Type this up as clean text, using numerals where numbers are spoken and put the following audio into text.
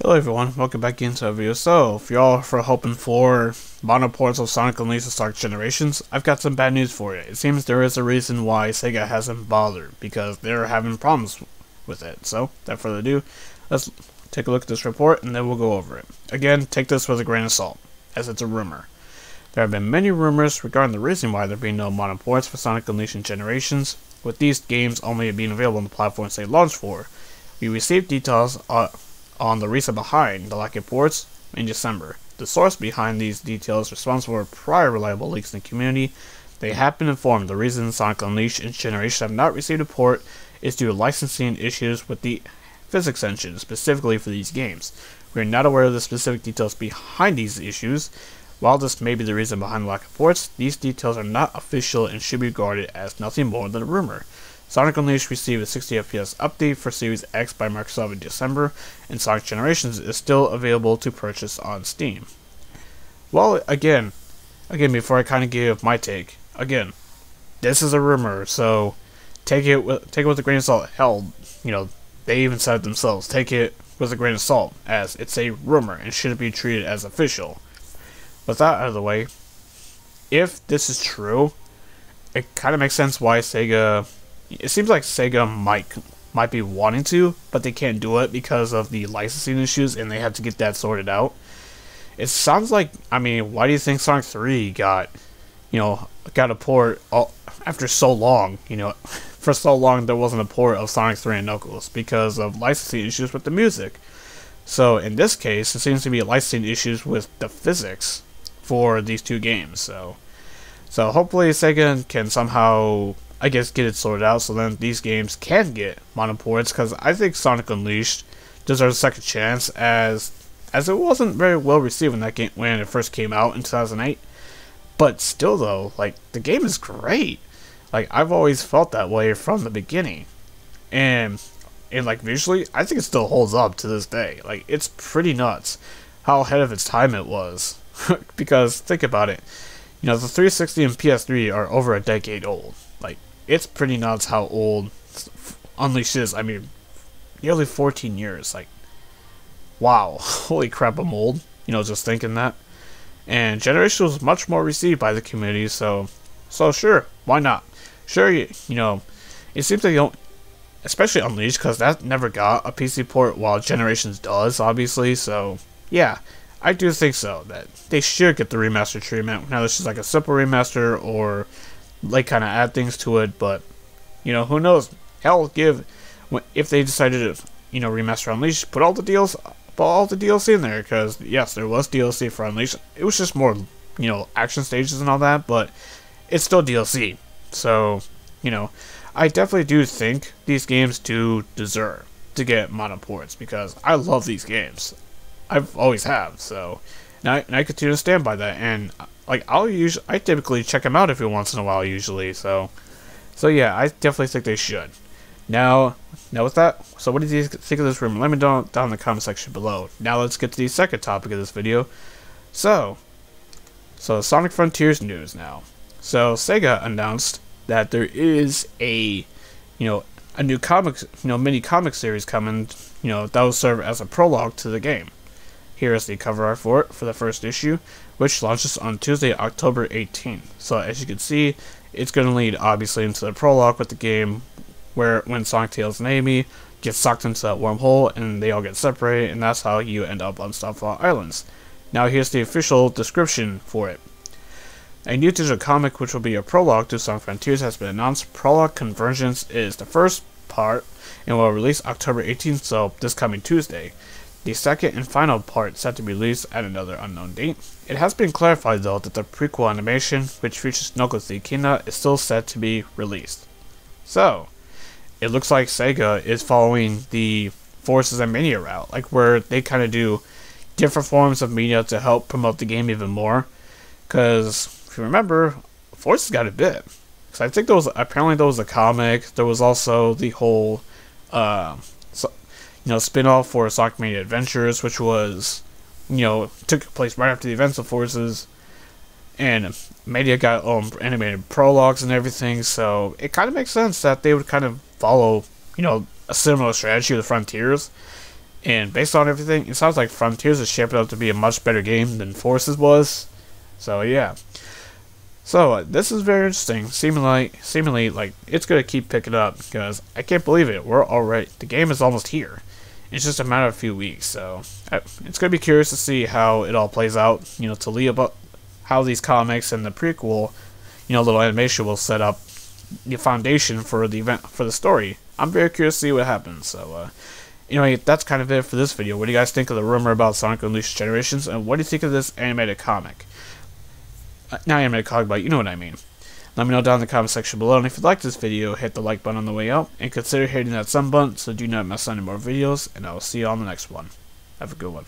Hello everyone, welcome back into a video. So, if y'all are hoping for mono ports of Sonic Unleashed and Sonic Generations, I've got some bad news for you. It seems there is a reason why Sega hasn't bothered, because they're having problems with it. So, without further ado, let's take a look at this report and then we'll go over it. Again, take this with a grain of salt, as it's a rumor. There have been many rumors regarding the reason why there be no mono ports for Sonic Unleashed and Generations, with these games only being available on the platforms they launched for. We received details on the reason behind the lack of ports in December. The source behind these details responsible for prior reliable leaks in the community. They have been informed the reason Sonic Unleashed and Generations have not received a port is due to licensing issues with the physics engine, specifically for these games. We are not aware of the specific details behind these issues. While this may be the reason behind the lack of ports, these details are not official and should be regarded as nothing more than a rumor. Sonic Unleashed received a 60 FPS update for Series X by Microsoft in December, and Sonic Generations is still available to purchase on Steam. Well, again, before I kind of give my take, again, this is a rumor, so take it with a grain of salt. Hell, they even said it themselves. Take it with a grain of salt, as it's a rumor and shouldn't be treated as official. With that out of the way, if this is true, it kind of makes sense why Sega. It seems like Sega might be wanting to, but they can't do it because of the licensing issues, and they have to get that sorted out. It sounds like, why do you think Sonic 3 got a port after so long? For so long there wasn't a port of Sonic 3 and Knuckles because of licensing issues with the music. So in this case, it seems to be licensing issues with the physics for these two games. So hopefully Sega can somehow, get it sorted out so then these games can get mono ports, because I think Sonic Unleashed deserves a second chance, as it wasn't very well received when it first came out in 2008. But still though, the game is great. I've always felt that way from the beginning. And visually, I think it still holds up to this day. It's pretty nuts how ahead of its time it was. Because think about it. The 360 and PS3 are over a decade old. It's pretty nuts how old Unleashed is. Nearly 14 years. Wow. Holy crap, I'm old. Just thinking that. And Generation was much more received by the community, so sure, why not? Sure, it seems like you don't, especially Unleashed, because that never got a PC port, while Generations does, obviously, so yeah, I do think so, that they should get the remaster treatment. Now this is a simple remaster, or kind of add things to it, but who knows? Hell, if they decided to remaster Unleashed, put all the DLC in there, because yes, there was DLC for Unleashed. It was just more action stages and all that, but it's still DLC. So I definitely do think these games do deserve to get mono ports, because I love these games. I've always have, so and I continue to stand by that, and I typically check them out every once in a while usually, so yeah, I definitely think they should. Now with that, so what did you think of this rumor? Let me know down in the comment section below. Now let's get to the second topic of this video. So Sonic Frontiers news now. So Sega announced that there is a new mini comic series coming, that will serve as a prologue to the game. Here is the cover art for it for the first issue, which launches on Tuesday, October 18th. So as you can see, it's going to lead obviously into the prologue with the game, when Sonic, Tails, and Amy get sucked into that wormhole and they all get separated, and that's how you end up on Starfall Islands. Now here's the official description for it. A new digital comic, which will be a prologue to Sonic Frontiers, has been announced. Prologue Convergence is the first part and will release October 18th, so this coming Tuesday. The second and final part set to be released at another unknown date. It has been clarified though that the prequel animation, which features Knuckles the Echidna, is still set to be released. So it looks like Sega is following the Forces and Mania route, where they kind of do different forms of media to help promote the game even more. Because if you remember, Forces got a bit. So I think there was a comic. There was also the whole spin-off for Sonic Mania Adventures, which was took place right after the events of Forces, and Mania got animated prologues and everything, so it kind of makes sense that they would kind of follow a similar strategy with Frontiers. And based on everything, it sounds like Frontiers is shaping up to be a much better game than Forces was. So yeah. So this is very interesting. Seemingly like it's gonna keep picking up because I can't believe it. The game is almost here. It's just a matter of a few weeks. So it's gonna be curious to see how it all plays out. You know, to lead up how these comics and the prequel, you know, little animation will set up the foundation for the event for the story. I'm very curious to see what happens. So anyway, that's kind of it for this video. What do you guys think of the rumor about Sonic Unleashed Generations, and what do you think of this animated comic? Not animated comic, but you know what I mean. Let me know down in the comment section below, and if you liked this video, hit the like button on the way out, and consider hitting that sub button so do not miss any more videos, and I will see you on the next one. Have a good one.